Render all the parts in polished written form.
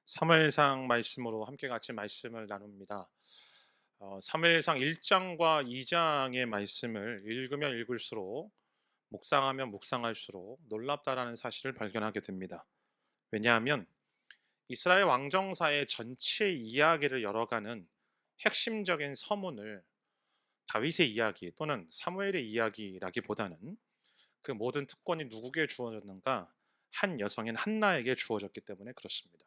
사무엘상 말씀으로 함께 같이 말씀을 나눕니다. 사무엘상 1장과 2장의 말씀을 읽으면 읽을수록 묵상하면 묵상할수록 놀랍다라는 사실을 발견하게 됩니다. 왜냐하면 이스라엘 왕정사의 전체 이야기를 열어가는 핵심적인 서문을 다윗의 이야기 또는 사무엘의 이야기라기보다는 그 모든 특권이 누구에게 주어졌는가? 한 여성인 한나에게 주어졌기 때문에 그렇습니다.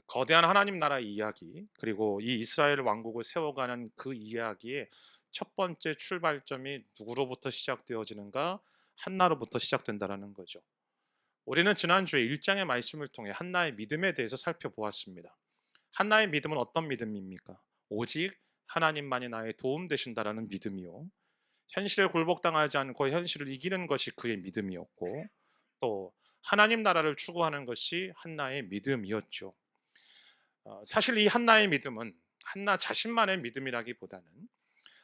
거대한 하나님 나라의 이야기, 그리고 이 이스라엘 왕국을 세워가는 그 이야기의 첫 번째 출발점이 누구로부터 시작되어지는가? 한나로부터 시작된다라는 거죠. 우리는 지난주에 1장의 말씀을 통해 한나의 믿음에 대해서 살펴보았습니다. 한나의 믿음은 어떤 믿음입니까? 오직 하나님만이 나의 도움 되신다라는 믿음이요. 현실에 굴복당하지 않고 현실을 이기는 것이 그의 믿음이었고, 또 하나님 나라를 추구하는 것이 한나의 믿음이었죠. 사실 이 한나의 믿음은 한나 자신만의 믿음이라기보다는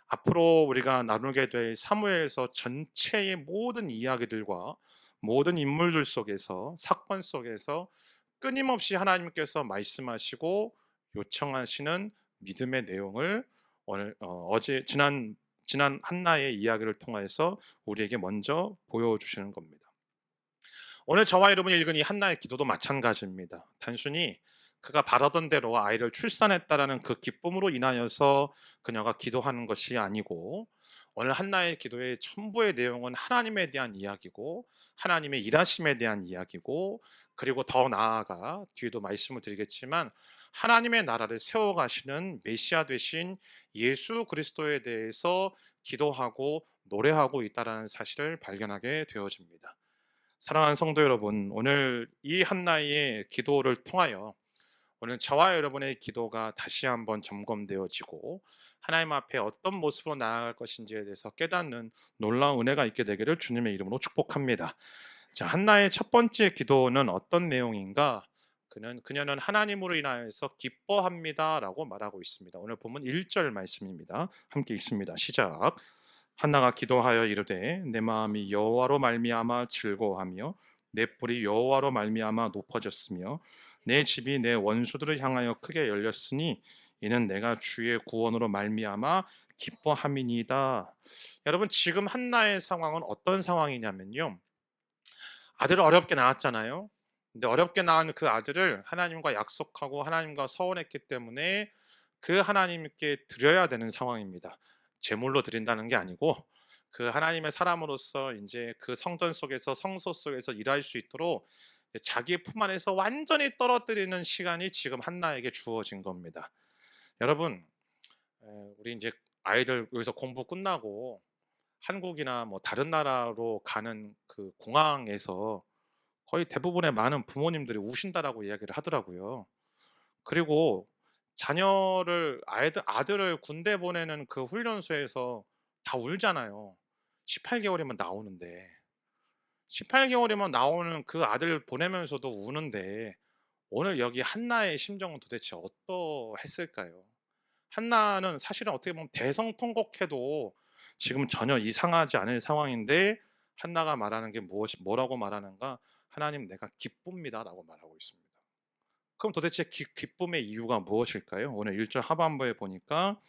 앞으로 우리가 나누게 될 사무엘서 전체의 모든 이야기들과 모든 인물들 속에서 사건 속에서 끊임없이 하나님께서 말씀하시고 요청하시는 믿음의 내용을 오늘 어제 지난 한나의 이야기를 통해서 우리에게 먼저 보여주시는 겁니다. 오늘 저와 여러분이 읽은 이 한나의 기도도 마찬가지입니다. 단순히 그가 바라던 대로 아이를 출산했다라는 그 기쁨으로 인하여서 그녀가 기도하는 것이 아니고, 오늘 한나의 기도의 전부의 내용은 하나님에 대한 이야기고 하나님의 일하심에 대한 이야기고, 그리고 더 나아가 뒤에도 말씀을 드리겠지만 하나님의 나라를 세워가시는 메시아 되신 예수 그리스도에 대해서 기도하고 노래하고 있다라는 사실을 발견하게 되어집니다. 사랑하는 성도 여러분, 오늘 이 한나의 기도를 통하여 오늘 저와 여러분의 기도가 다시 한번 점검되어지고 하나님 앞에 어떤 모습으로 나아갈 것인지에 대해서 깨닫는 놀라운 은혜가 있게 되기를 주님의 이름으로 축복합니다. 자, 한나의 첫 번째 기도는 어떤 내용인가? 그녀는 하나님으로 인하여서 기뻐합니다라고 말하고 있습니다. 오늘 본문 1절 말씀입니다. 함께 읽습니다. 시작. 한나가 기도하여 이르되 내 마음이 여호와로 말미암아 즐거워하며 내 뿔이 여호와로 말미암아 높아졌으며 내 집이 내 원수들을 향하여 크게 열렸으니 이는 내가 주의 구원으로 말미암아 기뻐함이니이다. 여러분, 지금 한나의 상황은 어떤 상황이냐면요, 아들을 어렵게 낳았잖아요. 근데 어렵게 낳은 그 아들을 하나님과 약속하고 하나님과 서원했기 때문에 그 하나님께 드려야 되는 상황입니다. 제물로 드린다는 게 아니고 그 하나님의 사람으로서 이제 그 성전 속에서 성소 속에서 일할 수 있도록 자기의 품 안에서 완전히 떨어뜨리는 시간이 지금 한나에게 주어진 겁니다. 여러분, 우리 이제 아이들 여기서 공부 끝나고 한국이나 뭐 다른 나라로 가는 그 공항에서 거의 대부분의 많은 부모님들이 우신다라고 이야기를 하더라고요. 그리고 아들을 군대 보내는 그 훈련소에서 다 울잖아요. 18개월이면 나오는데. 18개월이면 나오는 그 아들 보내면서도 우는데 오늘 여기 한나의 심정은 도대체 어떠했을까요? 한나는 사실은 어떻게 보면 대성통곡해도 지금 전혀 이상하지 않은 상황인데 한나가 말하는 게 뭐라고 말하는가? 하나님, 내가 기쁩니다라고 말하고 있습니다. 그럼 도대체 기쁨의 이유가 무엇일까요? 오늘 1절 하반부에 보니까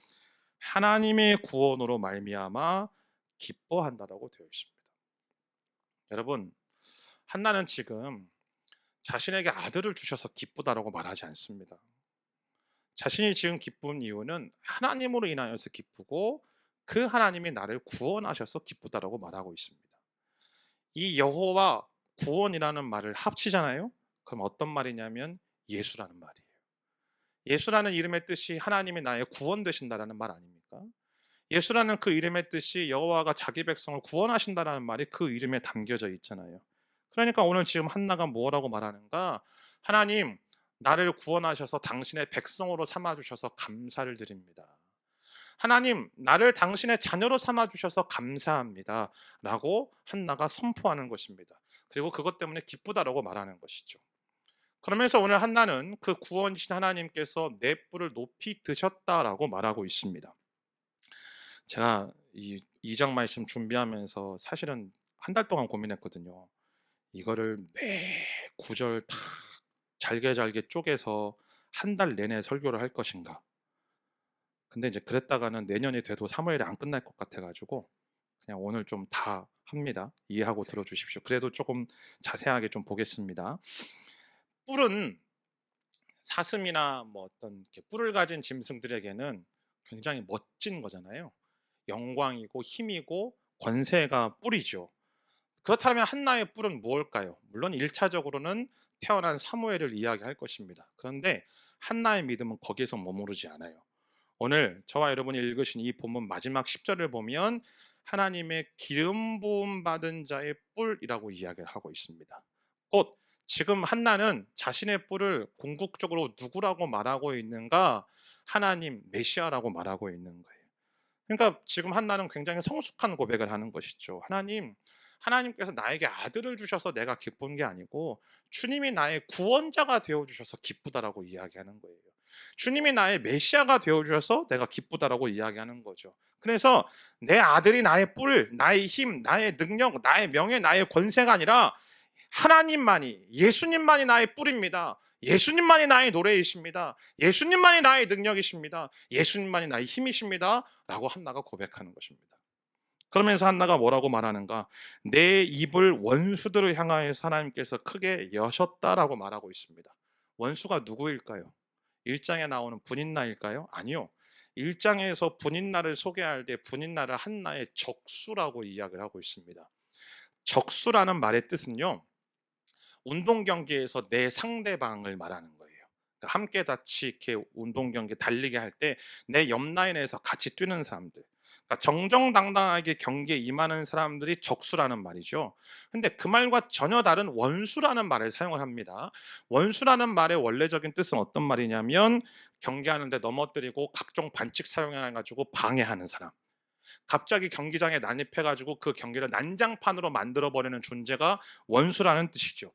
하나님의 구원으로 말미암아 기뻐한다라고 되어 있습니다. 여러분, 한나는 지금 자신에게 아들을 주셔서 기쁘다라고 말하지 않습니다. 자신이 지금 기쁜 이유는 하나님으로 인하여서 기쁘고 그 하나님이 나를 구원하셔서 기쁘다라고 말하고 있습니다. 이 여호와 구원이라는 말을 합치잖아요. 그럼 어떤 말이냐면 예수라는 말이에요. 예수라는 이름의 뜻이 하나님이 나의 구원 되신다라는 말 아닙니까? 예수라는 그 이름의 뜻이 여호와가 자기 백성을 구원하신다라는 말이 그 이름에 담겨져 있잖아요. 그러니까 오늘 지금 한나가 뭐라고 말하는가? 하나님, 나를 구원하셔서 당신의 백성으로 삼아 주셔서 감사를 드립니다. 하나님, 나를 당신의 자녀로 삼아 주셔서 감사합니다. 라고 한나가 선포하는 것입니다. 그리고 그것 때문에 기쁘다라고 말하는 것이죠. 그러면서 오늘 한나는 그 구원이신 하나님께서 내 뿔을 높이 드셨다라고 말하고 있습니다. 제가 이 2장 말씀 준비하면서 사실은 한 달 동안 고민했거든요. 이거를 매 구절 다 잘게 잘게 쪼개서 한 달 내내 설교를 할 것인가. 근데 이제 그랬다가는 내년이 돼도 사무엘이 안 끝날 것 같아 가지고 그냥 오늘 좀 다 합니다. 이해하고 들어 주십시오. 그래도 조금 자세하게 좀 보겠습니다. 뿔은 사슴이나 뭐 어떤 이렇게 뿔을 가진 짐승들에게는 굉장히 멋진 거잖아요. 영광이고 힘이고 권세가 뿔이죠. 그렇다면 한나의 뿔은 무엇일까요? 물론 1차적으로는 태어난 사무엘을 이야기할 것입니다. 그런데 한나의 믿음은 거기에서 머무르지 않아요. 오늘 저와 여러분이 읽으신 이 본문 마지막 10절을 보면 하나님의 기름 부음 받은 자의 뿔이라고 이야기를 하고 있습니다. 곧 지금 한나는 자신의 뿔을 궁극적으로 누구라고 말하고 있는가? 하나님 메시아라고 말하고 있는 거예요. 그러니까 지금 한나는 굉장히 성숙한 고백을 하는 것이죠. 하나님께서 나에게 아들을 주셔서 내가 기쁜 게 아니고 주님이 나의 구원자가 되어 주셔서 기쁘다라고 이야기하는 거예요. 주님이 나의 메시아가 되어 주셔서 내가 기쁘다라고 이야기하는 거죠. 그래서 내 아들이 나의 뿔, 나의 힘, 나의 능력, 나의 명예, 나의 권세가 아니라 하나님만이, 예수님만이 나의 뿔입니다. 예수님만이 나의 노래이십니다. 예수님만이 나의 능력이십니다. 예수님만이 나의 힘이십니다. 라고 한나가 고백하는 것입니다. 그러면서 한나가 뭐라고 말하는가? 내 입을 원수들을 향하여서 하나님께서 크게 여셨다라고 말하고 있습니다. 원수가 누구일까요? 1장에 나오는 분인나일까요? 아니요. 1장에서 분인나를 소개할 때 분인나를 한나의 적수라고 이야기를 하고 있습니다. 적수라는 말의 뜻은요, 운동 경기에서 내 상대방을 말하는 거예요. 그러니까 함께 같이 이렇게 운동 경기 달리게 할 때 내 옆 라인에서 같이 뛰는 사람들, 그러니까 정정당당하게 경기에 임하는 사람들이 적수라는 말이죠. 근데 그 말과 전혀 다른 원수라는 말을 사용을 합니다. 원수라는 말의 원래적인 뜻은 어떤 말이냐면 경기하는데 넘어뜨리고 각종 반칙 사용해 가지고 방해하는 사람. 갑자기 경기장에 난입해 가지고 그 경기를 난장판으로 만들어 버리는 존재가 원수라는 뜻이죠.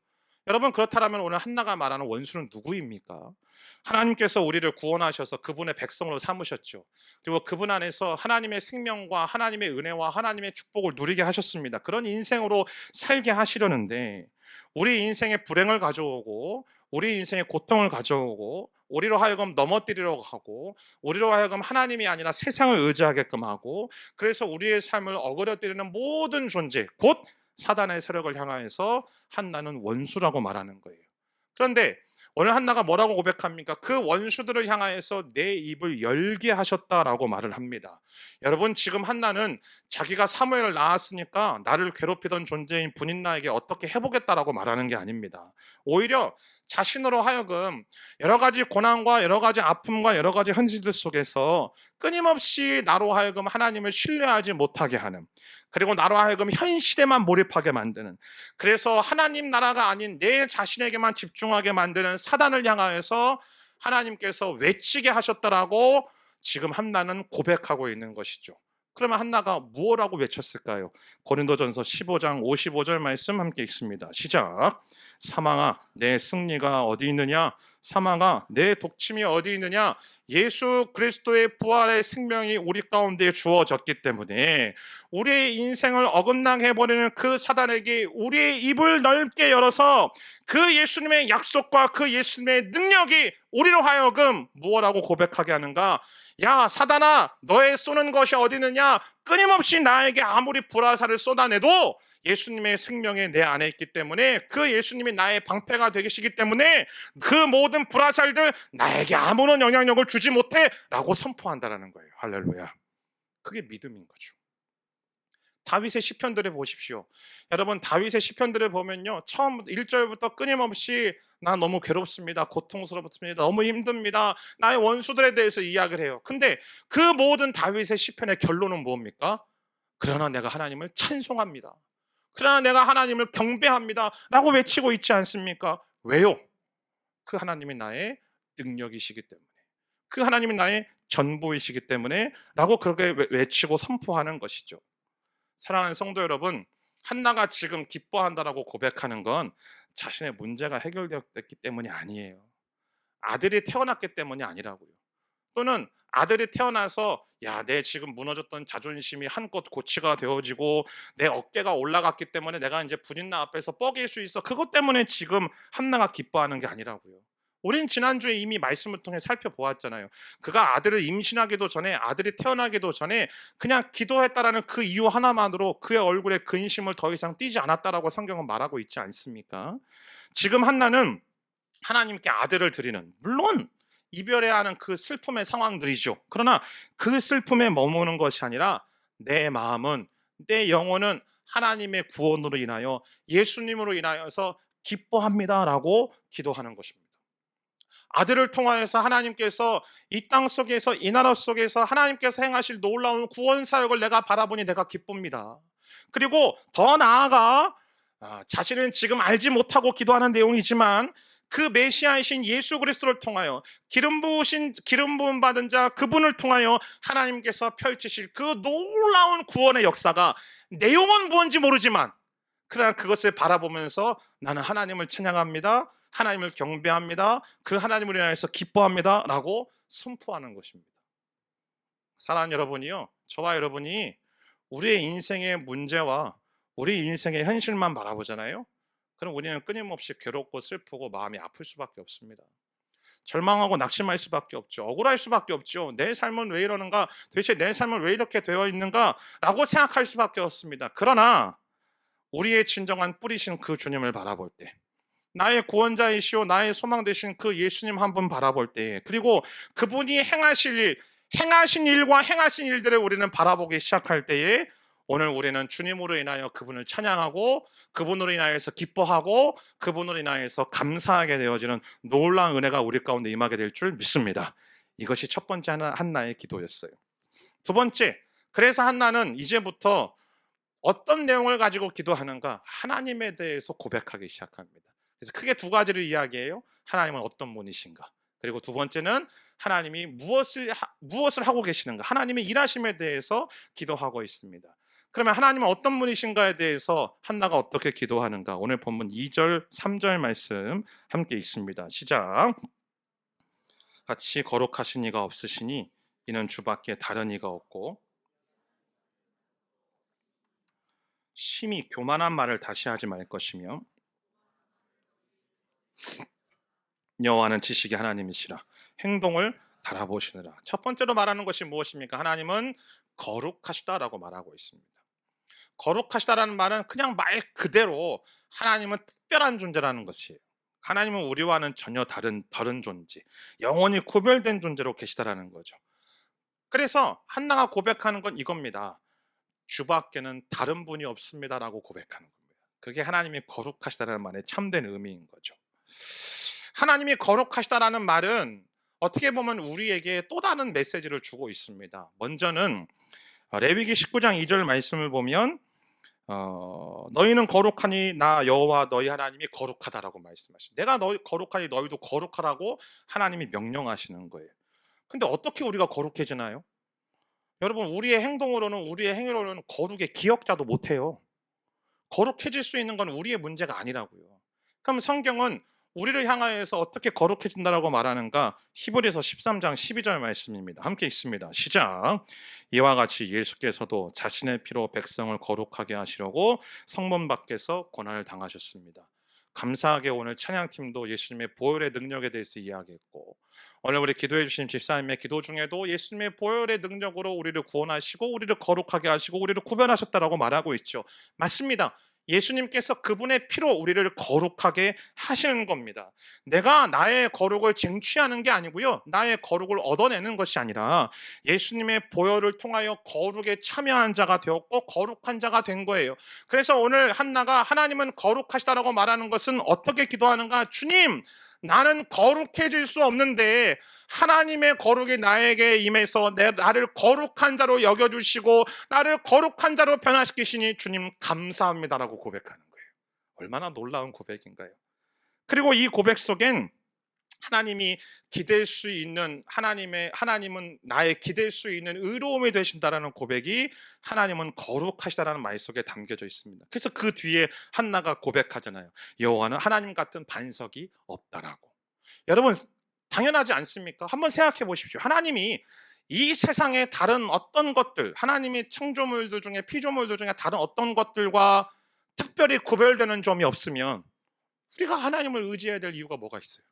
여러분, 그렇다면 오늘 한나가 말하는 원수는 누구입니까? 하나님께서 우리를 구원하셔서 그분의 백성으로 삼으셨죠. 그리고 그분 안에서 하나님의 생명과 하나님의 은혜와 하나님의 축복을 누리게 하셨습니다. 그런 인생으로 살게 하시려는데 우리 인생에 불행을 가져오고 우리 인생에 고통을 가져오고 우리로 하여금 넘어뜨리려고 하고 우리로 하여금 하나님이 아니라 세상을 의지하게끔 하고 그래서 우리의 삶을 어그러뜨리는 모든 존재, 곧 사단의 세력을 향하여서 한나는 원수라고 말하는 거예요. 그런데 오늘 한나가 뭐라고 고백합니까? 그 원수들을 향하여서 내 입을 열게 하셨다라고 말을 합니다. 여러분, 지금 한나는 자기가 사무엘을 낳았으니까 나를 괴롭히던 존재인 분인나에게 어떻게 해보겠다라고 말하는 게 아닙니다. 오히려 자신으로 하여금 여러 가지 고난과 여러 가지 아픔과 여러 가지 현실들 속에서 끊임없이 나로 하여금 하나님을 신뢰하지 못하게 하는, 그리고 나로 하여금 현실에만 몰입하게 만드는, 그래서 하나님 나라가 아닌 내 자신에게만 집중하게 만드는 사단을 향하여서 하나님께서 외치게 하셨다라고 지금 한나는 고백하고 있는 것이죠. 그러면 한나가 무엇라고 외쳤을까요? 고린도전서 15장 55절 말씀 함께 읽습니다. 시작. 사망아 내 승리가 어디 있느냐? 사망아 내 독침이 어디 있느냐? 예수 그리스도의 부활의 생명이 우리 가운데 주어졌기 때문에 우리의 인생을 어긋나게 해버리는 그 사단에게 우리의 입을 넓게 열어서 그 예수님의 약속과 그 예수님의 능력이 우리로 하여금 무엇라고 고백하게 하는가? 야 사단아, 너의 쏘는 것이 어디 있느냐? 끊임없이 나에게 아무리 불화살을 쏟아내도 예수님의 생명이 내 안에 있기 때문에, 그 예수님이 나의 방패가 되시기 때문에 그 모든 불화살들 나에게 아무런 영향력을 주지 못해 라고 선포한다라는 거예요. 할렐루야. 그게 믿음인 거죠. 다윗의 시편들을 보십시오. 여러분, 다윗의 시편들을 보면요, 처음 1절부터 끊임없이 나 너무 괴롭습니다, 고통스럽습니다, 너무 힘듭니다, 나의 원수들에 대해서 이야기를 해요. 근데 그 모든 다윗의 시편의 결론은 뭡니까? 그러나 내가 하나님을 찬송합니다, 그러나 내가 하나님을 경배합니다 라고 외치고 있지 않습니까? 왜요? 그 하나님이 나의 능력이시기 때문에, 그 하나님이 나의 전부이시기 때문에 라고 그렇게 외치고 선포하는 것이죠. 사랑하는 성도 여러분, 한나가 지금 기뻐한다라고 고백하는 건 자신의 문제가 해결되었기 때문이 아니에요. 아들이 태어났기 때문이 아니라고요. 또는 아들이 태어나서 야, 내 지금 무너졌던 자존심이 한껏 고치가 되어지고 내 어깨가 올라갔기 때문에 내가 이제 분인나 앞에서 뻐길 수 있어. 그것 때문에 지금 한나가 기뻐하는 게 아니라고요. 우린 지난주에 이미 말씀을 통해 살펴보았잖아요. 그가 아들을 임신하기도 전에, 아들이 태어나기도 전에 그냥 기도했다라는 그 이유 하나만으로 그의 얼굴에 근심을 더 이상 띠지 않았다라고 성경은 말하고 있지 않습니까? 지금 한나는 하나님께 아들을 드리는, 물론 이별해야 하는 그 슬픔의 상황들이죠. 그러나 그 슬픔에 머무는 것이 아니라 내 마음은, 내 영혼은 하나님의 구원으로 인하여, 예수님으로 인하여서 기뻐합니다라고 기도하는 것입니다. 아들을 통하여서 하나님께서 이 땅 속에서, 이 나라 속에서 하나님께서 행하실 놀라운 구원 사역을 내가 바라보니 내가 기쁩니다. 그리고 더 나아가 자신은 지금 알지 못하고 기도하는 내용이지만 그 메시아이신 예수 그리스도를 통하여 기름 부음 받은 자 그분을 통하여 하나님께서 펼치실 그 놀라운 구원의 역사가, 내용은 뭔지 모르지만 그러나 그것을 바라보면서 나는 하나님을 찬양합니다, 하나님을 경배합니다, 그 하나님을 인하여서 기뻐합니다 라고 선포하는 것입니다. 사랑하는 여러분이요, 저와 여러분이 우리의 인생의 문제와 우리 인생의 현실만 바라보잖아요. 그럼 우리는 끊임없이 괴롭고 슬프고 마음이 아플 수밖에 없습니다. 절망하고 낙심할 수밖에 없죠. 억울할 수밖에 없죠. 내 삶은 왜 이러는가? 도대체 내 삶은 왜 이렇게 되어 있는가? 라고 생각할 수밖에 없습니다. 그러나 우리의 진정한 뿌리신 그 주님을 바라볼 때, 나의 구원자이시오 나의 소망 되신 그 예수님 한 분 바라볼 때, 그리고 그분이 행하신 일과 행하신 일들을 우리는 바라보기 시작할 때에 오늘 우리는 주님으로 인하여 그분을 찬양하고 그분으로 인하여서 기뻐하고 그분으로 인하여서 감사하게 되어지는 놀라운 은혜가 우리 가운데 임하게 될 줄 믿습니다. 이것이 첫 번째 한나의 기도였어요. 두 번째, 그래서 한나는 이제부터 어떤 내용을 가지고 기도하는가? 하나님에 대해서 고백하기 시작합니다. 그래서 크게 두 가지를 이야기해요. 하나님은 어떤 분이신가? 그리고 두 번째는 하나님이 무엇을 하고 계시는가? 하나님의 일하심에 대해서 기도하고 있습니다. 그러면 하나님은 어떤 분이신가에 대해서 한나가 어떻게 기도하는가? 오늘 본문 2절, 3절 말씀 함께 읽습니다. 시작. 같이 거룩하신 이가 없으시니 이는 주밖에 다른 이가 없고 심히 교만한 말을 다시 하지 말 것이며 여호와는 지식의 하나님이시라 행동을 달아보시느라. 첫 번째로 말하는 것이 무엇입니까? 하나님은 거룩하시다라고 말하고 있습니다. 거룩하시다라는 말은 그냥 말 그대로 하나님은 특별한 존재라는 것이에요. 하나님은 우리와는 전혀 다른 존재, 영원히 구별된 존재로 계시다라는 거죠. 그래서 한나가 고백하는 건 이겁니다. 주밖에는 다른 분이 없습니다라고 고백하는 겁니다. 그게 하나님이 거룩하시다라는 말의 참된 의미인 거죠. 하나님이 거룩하시다라는 말은 어떻게 보면 우리에게 또 다른 메시지를 주고 있습니다. 먼저는 레위기 19장 2절 말씀을 보면 너희는 거룩하니 나 여호와 너희 하나님이 거룩하다라고 말씀하시죠. 내가 거룩하니 너희도 거룩하라고 하나님이 명령하시는 거예요. 근데 어떻게 우리가 거룩해지나요? 여러분, 우리의 행동으로는, 우리의 행위로는 거룩의 기억자도 못해요. 거룩해질 수 있는 건 우리의 문제가 아니라고요. 그럼 성경은 우리를 향하여서 어떻게 거룩해진다라고 말하는가? 히브리서 13장 12절 말씀입니다. 함께 읽습니다. 시작. 이와 같이 예수께서도 자신의 피로 백성을 거룩하게 하시려고 성문 밖에서 고난을 당하셨습니다. 감사하게 오늘 찬양팀도 예수님의 보혈의 능력에 대해서 이야기했고, 오늘 우리 기도해 주신 집사님의 기도 중에도 예수님의 보혈의 능력으로 우리를 구원하시고 우리를 거룩하게 하시고 우리를 구별하셨다라고 말하고 있죠. 맞습니다. 예수님께서 그분의 피로 우리를 거룩하게 하시는 겁니다. 내가 나의 거룩을 쟁취하는 게 아니고요, 나의 거룩을 얻어내는 것이 아니라 예수님의 보혈을 통하여 거룩에 참여한 자가 되었고 거룩한 자가 된 거예요. 그래서 오늘 한나가 하나님은 거룩하시다라고 말하는 것은 어떻게 기도하는가? 주님, 나는 거룩해질 수 없는데 하나님의 거룩이 나에게 임해서 나를 거룩한 자로 여겨주시고 나를 거룩한 자로 변화시키시니 주님 감사합니다라고 고백하는 거예요. 얼마나 놀라운 고백인가요? 그리고 이 고백 속엔 하나님이 기댈 수 있는, 하나님은 나의 기댈 수 있는 의로움이 되신다라는 고백이 하나님은 거룩하시다라는 말 속에 담겨져 있습니다. 그래서 그 뒤에 한나가 고백하잖아요. 여호와는 하나님 같은 반석이 없다라고. 여러분, 당연하지 않습니까? 한번 생각해 보십시오. 하나님이 이 세상의 다른 어떤 것들, 하나님이 창조물들 중에 피조물들 중에 다른 어떤 것들과 특별히 구별되는 점이 없으면 우리가 하나님을 의지해야 될 이유가 뭐가 있어요?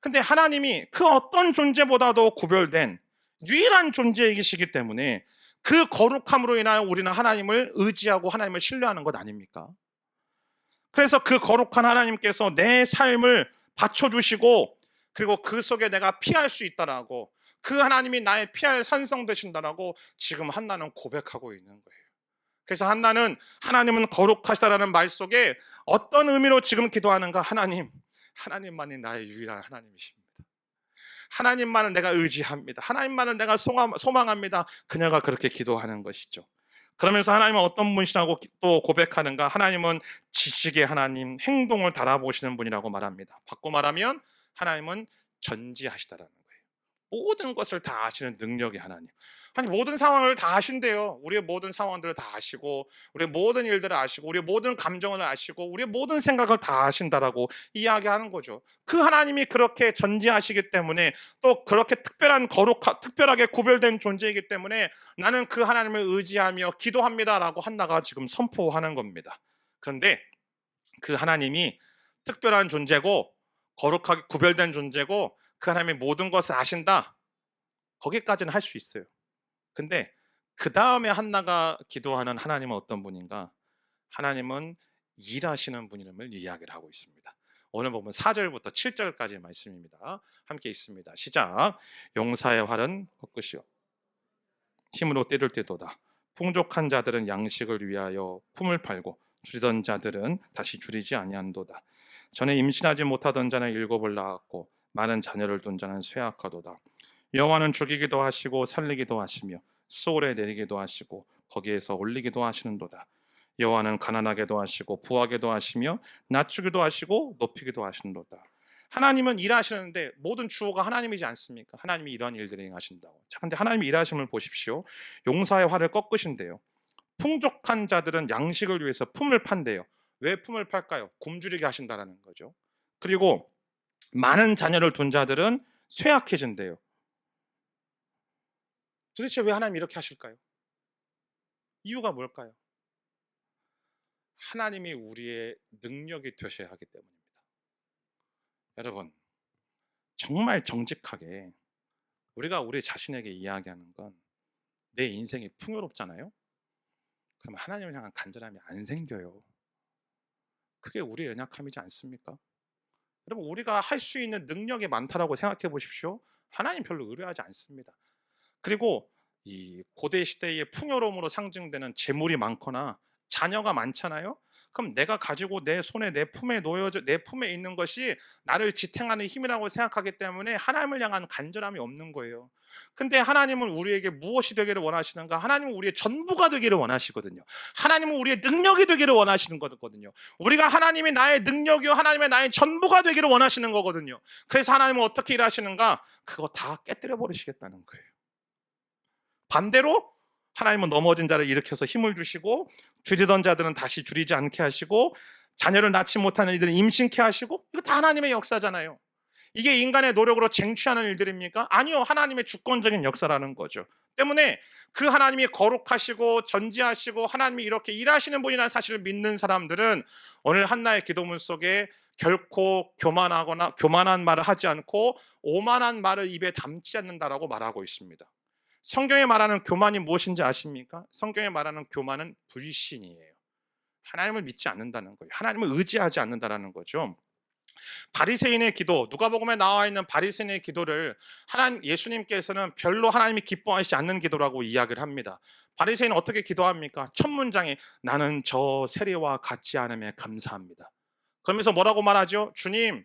근데 하나님이 그 어떤 존재보다도 구별된 유일한 존재이시기 때문에 그 거룩함으로 인하여 우리는 하나님을 의지하고 하나님을 신뢰하는 것 아닙니까? 그래서 그 거룩한 하나님께서 내 삶을 받쳐주시고 그리고 그 속에 내가 피할 수 있다라고, 그 하나님이 나의 피할 산성 되신다라고 지금 한나는 고백하고 있는 거예요. 그래서 한나는 하나님은 거룩하시다라는 말 속에 어떤 의미로 지금 기도하는가? 하나님만이 나의 유일한 하나님이십니다. 하나님만을 내가 의지합니다. 하나님만을 내가 소망합니다. 그녀가 그렇게 기도하는 것이죠. 그러면서 하나님은 어떤 분이시라고 또 고백하는가? 하나님은 지식의 하나님, 행동을 달아보시는 분이라고 말합니다. 바꿔 말하면 하나님은 전지하시다라는 거예요. 모든 것을 다 아시는 능력의 하나님. 아니, 모든 상황을 다 아신대요. 우리의 모든 상황들을 다 아시고, 우리의 모든 일들을 아시고, 우리의 모든 감정을 아시고, 우리의 모든 생각을 다 아신다라고 이야기하는 거죠. 그 하나님이 그렇게 전지하시기 때문에, 또 그렇게 특별하게 구별된 존재이기 때문에 나는 그 하나님을 의지하며 기도합니다라고 한나가 지금 선포하는 겁니다. 그런데 그 하나님이 특별한 존재고 거룩하게 구별된 존재고 그 하나님이 모든 것을 아신다, 거기까지는 할 수 있어요. 근데 그 다음에 한나가 기도하는 하나님은 어떤 분인가? 하나님은 일하시는 분임을 이야기를 하고 있습니다. 오늘 보면 4절부터 7절까지 말씀입니다. 함께 있습니다. 시작. 용사의 활은 꺾으시오, 힘으로 때릴 때도다. 풍족한 자들은 양식을 위하여 품을 팔고 줄이던 자들은 다시 줄이지 아니한도다. 전에 임신하지 못하던 자는 일곱을 낳았고 많은 자녀를 둔 자는 쇠약하도다. 여호와는 죽이기도 하시고 살리기도 하시며 소홀에 내리기도 하시고 거기에서 올리기도 하시는도다. 여호와는 가난하게도 하시고 부하게도 하시며 낮추기도 하시고 높이기도 하시는도다. 하나님은 일하시는데 모든 주어가 하나님이지 않습니까? 하나님이 이런 일들을 행하신다고. 자, 근데 하나님이 일하심을 보십시오. 용사의 활을 꺾으신대요. 풍족한 자들은 양식을 위해서 품을 판대요. 왜 품을 팔까요? 굶주리게 하신다라는 거죠. 그리고 많은 자녀를 둔 자들은 쇠약해진대요. 도대체 왜 하나님이 이렇게 하실까요? 이유가 뭘까요? 하나님이 우리의 능력이 되셔야 하기 때문입니다. 여러분, 정말 정직하게 우리가 우리 자신에게 이야기하는 건 내 인생이 풍요롭잖아요? 그럼 하나님을 향한 간절함이 안 생겨요. 그게 우리의 연약함이지 않습니까? 여러분, 우리가 할 수 있는 능력이 많다라고 생각해 보십시오. 하나님 별로 의뢰하지 않습니다. 그리고 이 고대 시대의 풍요로움으로 상징되는 재물이 많거나 자녀가 많잖아요. 그럼 내가 가지고 내 손에 내 품에 놓여져 내 품에 있는 것이 나를 지탱하는 힘이라고 생각하기 때문에 하나님을 향한 간절함이 없는 거예요. 근데 하나님은 우리에게 무엇이 되기를 원하시는가? 하나님은 우리의 전부가 되기를 원하시거든요. 하나님은 우리의 능력이 되기를 원하시는 거거든요. 우리가 하나님이 나의 능력이요 하나님의 나의 전부가 되기를 원하시는 거거든요. 그래서 하나님은 어떻게 일하시는가? 그거 다 깨뜨려 버리시겠다는 거예요. 반대로 하나님은 넘어진 자를 일으켜서 힘을 주시고 줄이던 자들은 다시 줄이지 않게 하시고 자녀를 낳지 못하는 이들은 임신케 하시고, 이거 다 하나님의 역사잖아요. 이게 인간의 노력으로 쟁취하는 일들입니까? 아니요. 하나님의 주권적인 역사라는 거죠. 때문에 그 하나님이 거룩하시고 전지하시고 하나님이 이렇게 일하시는 분이라는 사실을 믿는 사람들은 오늘 한나의 기도문 속에 결코 교만한 말을 하지 않고 오만한 말을 입에 담지 않는다라고 말하고 있습니다. 성경에 말하는 교만이 무엇인지 아십니까? 성경에 말하는 교만은 불신이에요. 하나님을 믿지 않는다는 거예요. 하나님을 의지하지 않는다는 거죠. 바리새인의 기도, 누가복음에 나와 있는 바리새인의 기도를 예수님께서는 별로 하나님이 기뻐하시지 않는 기도라고 이야기를 합니다. 바리새인은 어떻게 기도합니까? 첫 문장에 나는 저 세리와 같지 않음에 감사합니다. 그러면서 뭐라고 말하죠? 주님,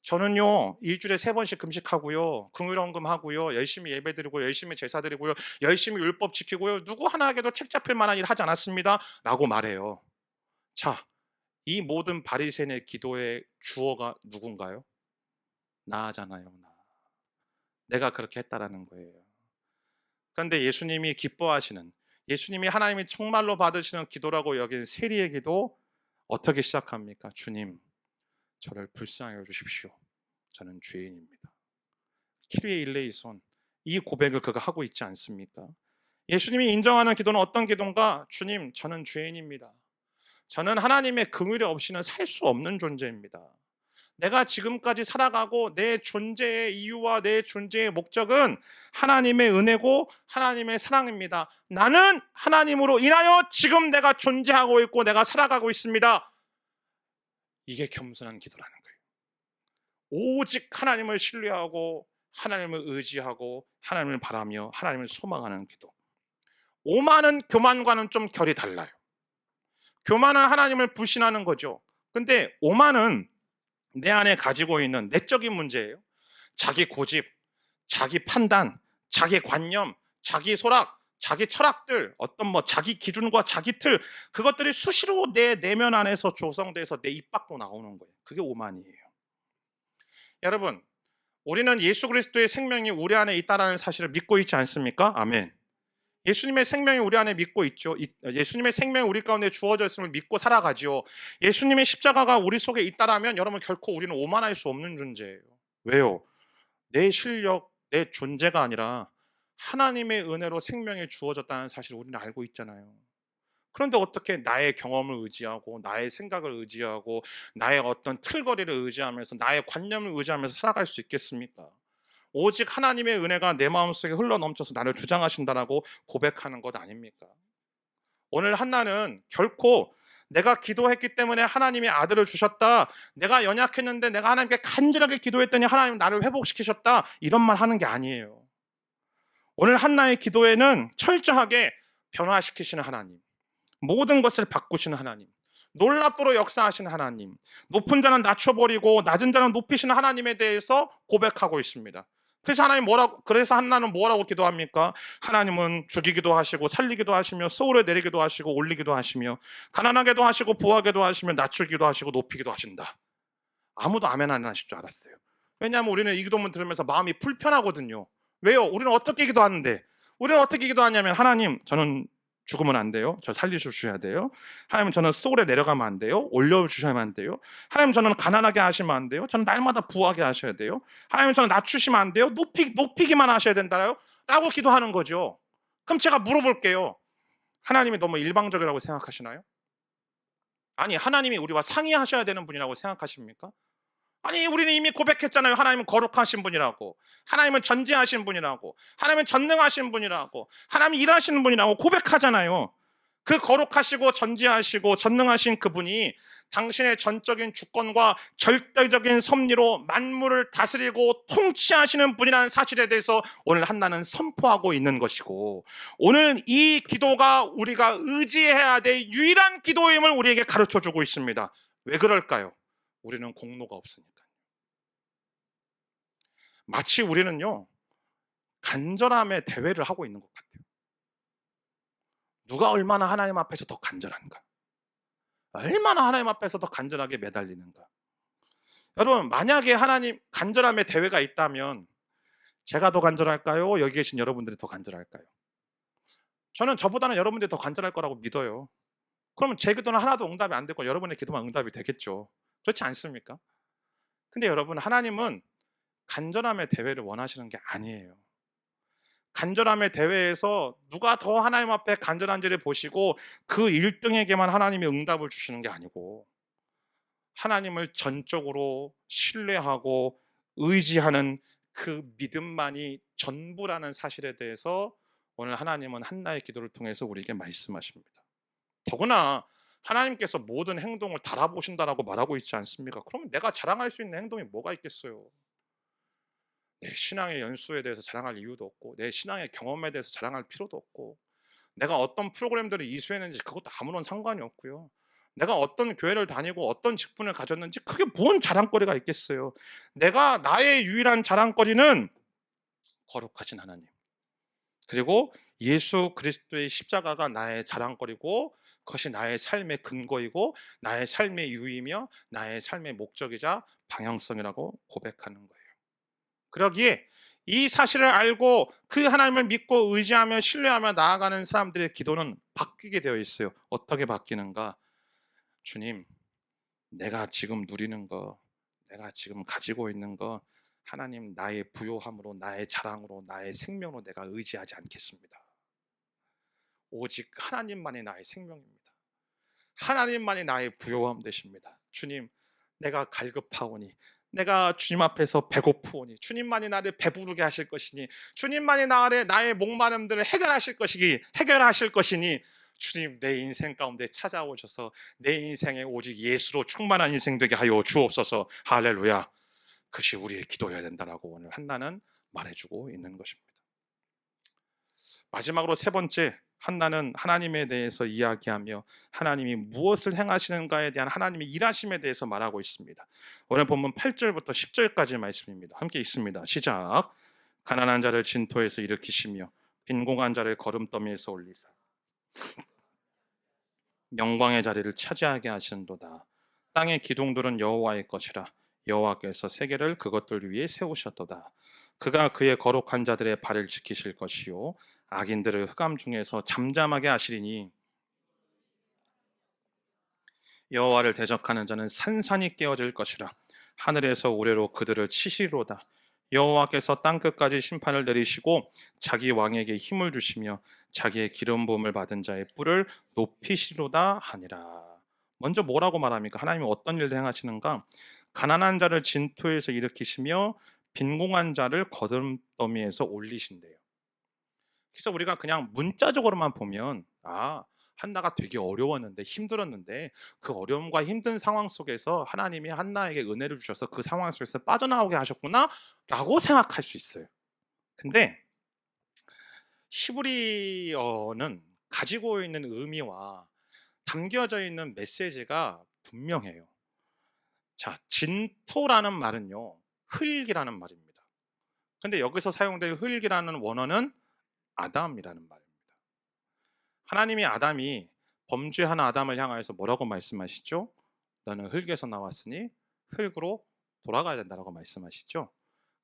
저는요 일주일에 3번씩 금식하고요, 금요일헌금 하고요, 열심히 예배드리고 열심히 제사드리고요, 열심히 율법 지키고요, 누구 하나에게도 책 잡힐 만한 일 하지 않았습니다 라고 말해요. 자, 이 모든 바리새인의 기도의 주어가 누군가요? 나잖아요. 나. 내가 그렇게 했다라는 거예요. 그런데 예수님이 기뻐하시는, 예수님이 하나님이 정말로 받으시는 기도라고 여긴 세리의 기도 어떻게 시작합니까? 주님, 저를 불쌍히 여주십시오. 저는 죄인입니다. 키리에 일레이손, 이 고백을 그가 하고 있지 않습니까? 예수님이 인정하는 기도는 어떤 기도인가? 주님, 저는 죄인입니다. 저는 하나님의 긍휼이 없이는 살 수 없는 존재입니다. 내가 지금까지 살아가고 내 존재의 이유와 내 존재의 목적은 하나님의 은혜고 하나님의 사랑입니다. 나는 하나님으로 인하여 지금 내가 존재하고 있고 내가 살아가고 있습니다. 이게 겸손한 기도라는 거예요. 오직 하나님을 신뢰하고 하나님을 의지하고 하나님을 바라며 하나님을 소망하는 기도. 오만은 교만과는 좀 결이 달라요. 교만은 하나님을 불신하는 거죠. 근데 오만은 내 안에 가지고 있는 내적인 문제예요. 자기 고집, 자기 판단, 자기 관념, 자기 소락, 자기 철학들, 어떤 자기 기준과 자기 틀, 그것들이 수시로 내 내면 안에서 조성돼서 내 입 밖으로 나오는 거예요. 그게 오만이에요. 여러분, 우리는 예수 그리스도의 생명이 우리 안에 있다는 사실을 믿고 있지 않습니까? 아멘. 예수님의 생명이 우리 안에 믿고 있죠. 예수님의 생명이 우리 가운데 주어져 있음을 믿고 살아가지요. 예수님의 십자가가 우리 속에 있다라면 여러분 결코 우리는 오만할 수 없는 존재예요. 왜요? 내 실력, 내 존재가 아니라 하나님의 은혜로 생명이 주어졌다는 사실을 우리는 알고 있잖아요. 그런데 어떻게 나의 경험을 의지하고 나의 생각을 의지하고 나의 어떤 틀거리를 의지하면서 나의 관념을 의지하면서 살아갈 수 있겠습니까? 오직 하나님의 은혜가 내 마음속에 흘러넘쳐서 나를 주장하신다라고 고백하는 것 아닙니까? 오늘 한나는 결코 내가 기도했기 때문에 하나님이 아들을 주셨다. 내가 연약했는데 내가 하나님께 간절하게 기도했더니 하나님 나를 회복시키셨다. 이런 말 하는 게 아니에요. 오늘 한나의 기도에는 철저하게 변화시키시는 하나님, 모든 것을 바꾸시는 하나님, 놀랍도록 역사하시는 하나님, 높은 자는 낮춰버리고 낮은 자는 높이시는 하나님에 대해서 고백하고 있습니다. 그래서 한나는 뭐라고 기도합니까? 하나님은 죽이기도 하시고 살리기도 하시며 소울에 내리기도 하시고 올리기도 하시며 가난하게도 하시고 부하게도 하시며 낮추기도 하시고 높이기도 하신다. 아무도 아멘 안 하실 줄 알았어요. 왜냐하면 우리는 이 기도문 들으면서 마음이 불편하거든요. 왜요? 우리는 어떻게 기도하는데? 우리는 어떻게 기도하냐면 하나님, 저는 죽으면 안 돼요. 저 살리셔야 돼요. 하나님, 저는 소울에 내려가면 안 돼요. 올려주셔야만 안 돼요. 하나님, 저는 가난하게 하시면 안 돼요. 저는 날마다 부하게 하셔야 돼요. 하나님, 저는 낮추시면 안 돼요. 높이기만 하셔야 된다요. 라고 기도하는 거죠. 그럼 제가 물어볼게요. 하나님이 너무 일방적이라고 생각하시나요? 아니, 하나님이 우리와 상의하셔야 되는 분이라고 생각하십니까? 아니, 우리는 이미 고백했잖아요. 하나님은 거룩하신 분이라고, 하나님은 전지하신 분이라고, 하나님은 전능하신 분이라고, 하나님이 일하시는 분이라고 고백하잖아요. 그 거룩하시고 전지하시고 전능하신 그분이 당신의 전적인 주권과 절대적인 섭리로 만물을 다스리고 통치하시는 분이라는 사실에 대해서 오늘 한나는 선포하고 있는 것이고, 오늘 이 기도가 우리가 의지해야 될 유일한 기도임을 우리에게 가르쳐주고 있습니다. 왜 그럴까요? 우리는 공로가 없으니까. 마치 우리는요, 간절함의 대회를 하고 있는 것 같아요. 누가 얼마나 하나님 앞에서 더 간절한가, 얼마나 하나님 앞에서 더 간절하게 매달리는가. 여러분, 만약에 하나님 간절함의 대회가 있다면 제가 더 간절할까요? 여기 계신 여러분들이 더 간절할까요? 저는 저보다는 여러분들이 더 간절할 거라고 믿어요. 그러면 제 기도는 하나도 응답이 안 되고 여러분의 기도만 응답이 되겠죠. 그렇지 않습니까? 근데 여러분, 하나님은 간절함의 대회를 원하시는 게 아니에요. 간절함의 대회에서 누가 더 하나님 앞에 간절한지를 보시고 그 1등에게만 하나님이 응답을 주시는 게 아니고, 하나님을 전적으로 신뢰하고 의지하는 그 믿음만이 전부라는 사실에 대해서 오늘 하나님은 한나의 기도를 통해서 우리에게 말씀하십니다. 더구나 하나님께서 모든 행동을 달아보신다라고 말하고 있지 않습니까? 그러면 내가 자랑할 수 있는 행동이 뭐가 있겠어요? 내 신앙의 연수에 대해서 자랑할 이유도 없고, 내 신앙의 경험에 대해서 자랑할 필요도 없고, 내가 어떤 프로그램들을 이수했는지 그것도 아무런 상관이 없고요. 내가 어떤 교회를 다니고 어떤 직분을 가졌는지 그게 뭔 자랑거리가 있겠어요. 내가 나의 유일한 자랑거리는 거룩하신 하나님, 그리고 예수 그리스도의 십자가가 나의 자랑거리고 그것이 나의 삶의 근거이고 나의 삶의 유의며 나의 삶의 목적이자 방향성이라고 고백하는 거예요. 그러기에 이 사실을 알고 그 하나님을 믿고 의지하며 신뢰하며 나아가는 사람들의 기도는 바뀌게 되어 있어요. 어떻게 바뀌는가? 주님, 내가 지금 누리는 거, 내가 지금 가지고 있는 거 하나님, 나의 부요함으로, 나의 자랑으로, 나의 생명으로 내가 의지하지 않겠습니다. 오직 하나님만이 나의 생명입니다. 하나님만이 나의 부요함 되십니다. 주님, 내가 갈급하오니, 내가 주님 앞에서 배고프오니, 주님만이 나를 배부르게 하실 것이니, 주님만이 나의 목마름들을 해결하실 것이니, 주님, 내 인생 가운데 찾아오셔서 내 인생에 오직 예수로 충만한 인생 되게 하여 주옵소서. 할렐루야. 그것이 우리의 기도여야 된다라고 오늘 한나는 말해주고 있는 것입니다. 마지막으로 세 번째, 한나는 하나님에 대해서 이야기하며 하나님이 무엇을 행하시는가에 대한 하나님의 일하심에 대해서 말하고 있습니다. 오늘 본문 8절부터 10절까지 말씀입니다. 함께 읽습니다. 시작. 가난한 자를 진토에서 일으키시며 빈공한 자를 거름더미에서 올리사 영광의 자리를 차지하게 하시는도다. 땅의 기둥들은 여호와의 것이라. 여호와께서 세계를 그것들 위에 세우셨도다. 그가 그의 거룩한 자들의 발을 지키실 것이요 악인들을 흑암 중에서 잠잠하게 하시리니 여호와를 대적하는 자는 산산이 깨어질 것이라. 하늘에서 우레로 그들을 치시리로다. 여호와께서 땅끝까지 심판을 내리시고 자기 왕에게 힘을 주시며 자기의 기름 부음을 받은 자의 뿔을 높이시리로다 하니라. 먼저 뭐라고 말합니까? 하나님이 어떤 일을 행하시는가? 가난한 자를 진토에서 일으키시며 빈공한 자를 거름더미에서 올리신대요. 그래서 우리가 그냥 문자적으로만 보면 한나가 되게 어려웠는데 힘들었는데 그 어려움과 힘든 상황 속에서 하나님이 한나에게 은혜를 주셔서 그 상황 속에서 빠져나오게 하셨구나 라고 생각할 수 있어요. 근데 히브리어는 가지고 있는 의미와 담겨져 있는 메시지가 분명해요. 자, 진토라는 말은요, 흙이라는 말입니다. 근데 여기서 사용된 흙이라는 원어는 아담이라는 말입니다. 하나님이 아담이 범죄한 아담을 향하여서 뭐라고 말씀하시죠? 너는 흙에서 나왔으니 흙으로 돌아가야 된다라고 말씀하시죠.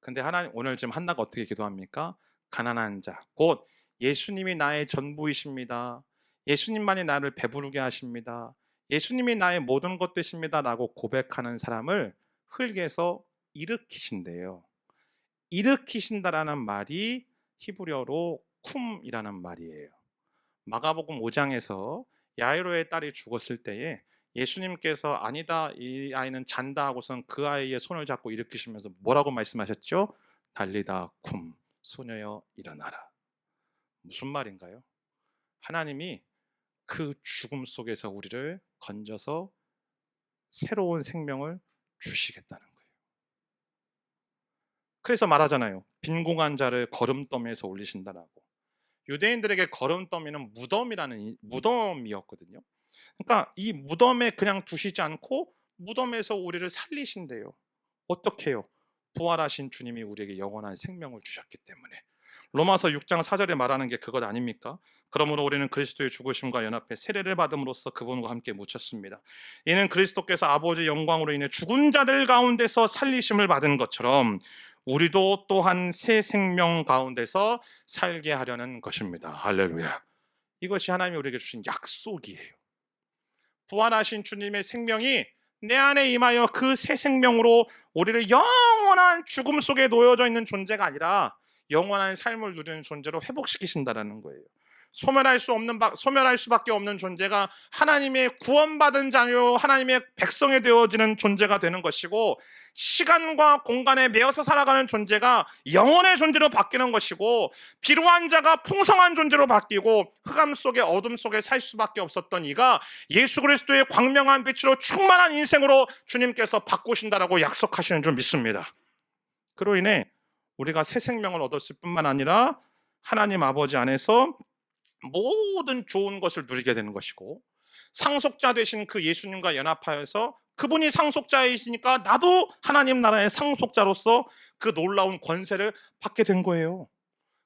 근데 하나님 오늘 지금 한나가 어떻게 기도합니까? 가난한 자, 곧 예수님이 나의 전부이십니다. 예수님만이 나를 배부르게 하십니다. 예수님이 나의 모든 것 되십니다라고 고백하는 사람을 흙에서 일으키신대요. 일으키신다라는 말이 히브리어로 쿰이라는 말이에요. 마가복음 5장에서 야이로의 딸이 죽었을 때에 예수님께서 아니다, 이 아이는 잔다 하고선 그 아이의 손을 잡고 일으키시면서 뭐라고 말씀하셨죠? 달리다 쿰, 소녀여 일어나라. 무슨 말인가요? 하나님이 그 죽음 속에서 우리를 건져서 새로운 생명을 주시겠다는 거예요. 그래서 말하잖아요. 빈궁한 자를 거름더미에서 올리신다라고. 유대인들에게 거름더미는 무덤이었거든요. 그러니까 이 무덤에 그냥 두시지 않고 무덤에서 우리를 살리신대요. 어떻게 해요? 부활하신 주님이 우리에게 영원한 생명을 주셨기 때문에. 로마서 6장 4절에 말하는 게 그것 아닙니까? 그러므로 우리는 그리스도의 죽으심과 연합해 세례를 받음으로써 그분과 함께 묻혔습니다. 이는 그리스도께서 아버지의 영광으로 인해 죽은 자들 가운데서 살리심을 받은 것처럼 우리도 또한 새 생명 가운데서 살게 하려는 것입니다. 할렐루야. 이것이 하나님이 우리에게 주신 약속이에요. 부활하신 주님의 생명이 내 안에 임하여 그 새 생명으로 우리를 영원한 죽음 속에 놓여져 있는 존재가 아니라 영원한 삶을 누리는 존재로 회복시키신다라는 거예요. 소멸할 수밖에 없는 존재가 하나님의 구원받은 자요 하나님의 백성이 되어지는 존재가 되는 것이고, 시간과 공간에 매여서 살아가는 존재가 영원의 존재로 바뀌는 것이고, 비루한 자가 풍성한 존재로 바뀌고 흑암 속에 어둠 속에 살 수밖에 없었던 이가 예수 그리스도의 광명한 빛으로 충만한 인생으로 주님께서 바꾸신다라고 약속하시는 줄 믿습니다. 그로 인해 우리가 새 생명을 얻었을 뿐만 아니라 하나님 아버지 안에서 모든 좋은 것을 누리게 되는 것이고, 상속자 되신 그 예수님과 연합하여서 그분이 상속자이시니까 나도 하나님 나라의 상속자로서 그 놀라운 권세를 받게 된 거예요.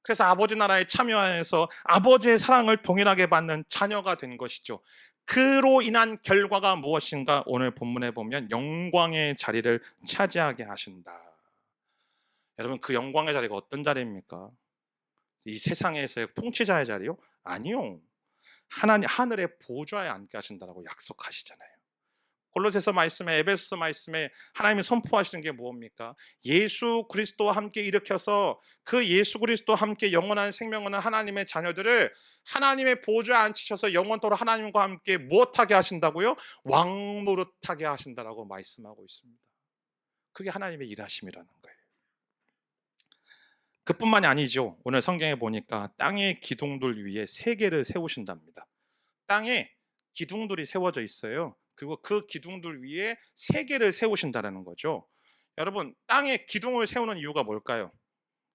그래서 아버지 나라에 참여하여서 아버지의 사랑을 동일하게 받는 자녀가 된 것이죠. 그로 인한 결과가 무엇인가? 오늘 본문에 보면 영광의 자리를 차지하게 하신다. 여러분, 그 영광의 자리가 어떤 자리입니까? 이 세상에서의 통치자의 자리요? 아니요. 하나님 하늘의 보좌에 앉게 하신다라고 약속하시잖아요. 골로새서 말씀에 에베소서 말씀에 하나님이 선포하시는 게 무엇입니까? 예수 그리스도와 함께 일으켜서 그 예수 그리스도와 함께 영원한 생명을 얻는 하나님의 자녀들을 하나님의 보좌에 앉히셔서 영원토록 하나님과 함께 무엇하게 하신다고요? 왕노릇하게 하신다라고 말씀하고 있습니다. 그게 하나님의 일하심이라는 거예요. 그뿐만이 아니죠. 오늘 성경에 보니까 땅의 기둥들 위에 세계를 세우신답니다. 땅에 기둥들이 세워져 있어요. 그리고 그 기둥들 위에 세계를 세우신다라는 거죠. 여러분, 땅에 기둥을 세우는 이유가 뭘까요?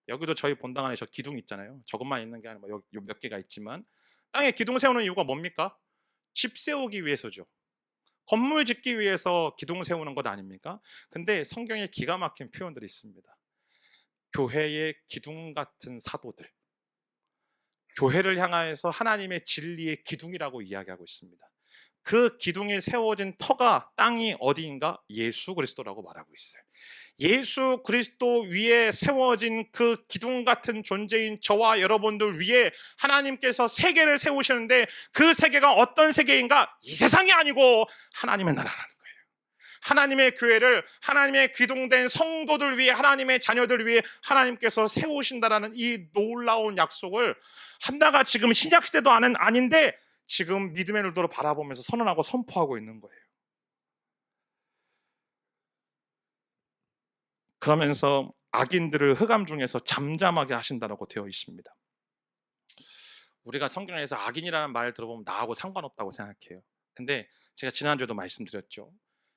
여기도 저희 본당 안에 저 기둥 있잖아요. 저것만 있는 게 아니라 여기 몇 개가 있지만 땅에 기둥 세우는 이유가 뭡니까? 집 세우기 위해서죠. 건물 짓기 위해서 기둥을 세우는 것 아닙니까? 근데 성경에 기가 막힌 표현들이 있습니다. 교회의 기둥 같은 사도들, 교회를 향하여서 하나님의 진리의 기둥이라고 이야기하고 있습니다. 그 기둥에 세워진 터가 땅이 어디인가? 예수 그리스도라고 말하고 있어요. 예수 그리스도 위에 세워진 그 기둥 같은 존재인 저와 여러분들 위에 하나님께서 세계를 세우시는데 그 세계가 어떤 세계인가? 이 세상이 아니고 하나님의 나라라는 거예요. 하나님의 교회를 하나님의 기둥된 성도들 위해 하나님의 자녀들 위해 하나님께서 세우신다라는 이 놀라운 약속을 한나가 지금 신약시대도 아닌데 지금 믿음의 눈으로 바라보면서 선언하고 선포하고 있는 거예요. 그러면서 악인들을 흑암 중에서 잠잠하게 하신다라고 되어 있습니다. 우리가 성경에서 악인이라는 말을 들어보면 나하고 상관없다고 생각해요. 근데 제가 지난주에도 말씀드렸죠.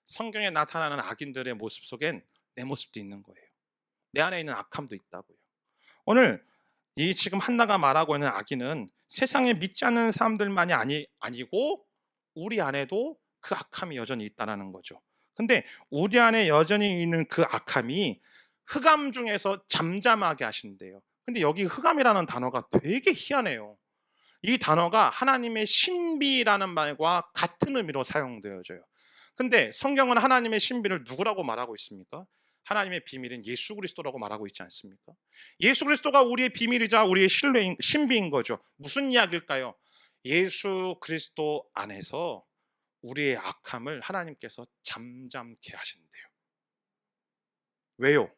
성경에 나타나는 악인들의 모습 속엔 내 모습도 있는 거예요. 내 안에 있는 악함도 있다고요. 오늘 이 지금 한나가 말하고 있는 악인은 세상에 믿지 않는 사람들만이 아니고 우리 안에도 그 악함이 여전히 있다는 거죠. 근데 우리 안에 여전히 있는 그 악함이 흑암 중에서 잠잠하게 하신대요. 근데 여기 흑암이라는 단어가 되게 희한해요. 이 단어가 하나님의 신비라는 말과 같은 의미로 사용되어져요. 근데 성경은 하나님의 신비를 누구라고 말하고 있습니까? 하나님의 비밀은 예수 그리스도라고 말하고 있지 않습니까? 예수 그리스도가 우리의 비밀이자 우리의 신비인 거죠. 무슨 이야기일까요? 예수 그리스도 안에서 우리의 악함을 하나님께서 잠잠케 하신대요. 왜요?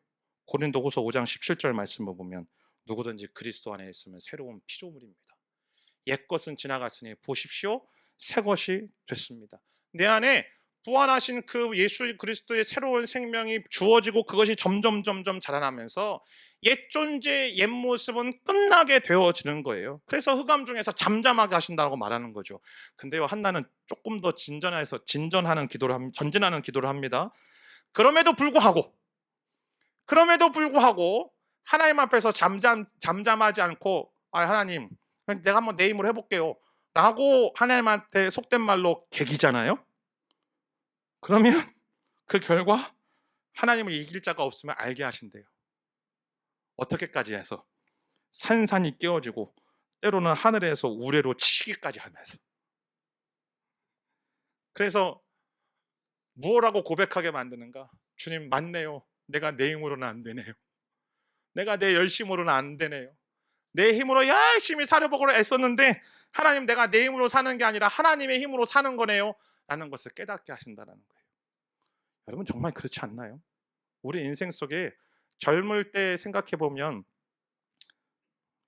고린도후서 5장 17절 말씀을 보면 누구든지 그리스도 안에 있으면 새로운 피조물입니다. 옛것은 지나갔으니 보십시오, 새것이 됐습니다. 내 안에 부활하신 그 예수 그리스도의 새로운 생명이 주어지고 그것이 점점 자라나면서 옛 존재, 옛 모습은 끝나게 되어지는 거예요. 그래서 흑암 중에서 잠잠하게 하신다고 말하는 거죠. 근데요, 한나는 조금 더 전진하는 기도를 합니다. 그럼에도 불구하고 하나님 앞에서 잠잠하지 않고 하나님, 내가 한번 내 힘으로 해볼게요 라고 하나님한테 속된 말로 개기잖아요. 그러면 그 결과 하나님을 이길 자가 없으면 알게 하신대요. 어떻게까지 해서 산산이 깨어지고 때로는 하늘에서 우레로 치기까지 하면서. 그래서 무엇라고 고백하게 만드는가? 주님, 맞네요. 내가 내 힘으로는 안 되네요. 내가 내 열심으로는 안 되네요. 내 힘으로 열심히 살려보고 애썼는데 하나님, 내가 내 힘으로 사는 게 아니라 하나님의 힘으로 사는 거네요 라는 것을 깨닫게 하신다는 거예요. 여러분, 정말 그렇지 않나요? 우리 인생 속에 젊을 때 생각해보면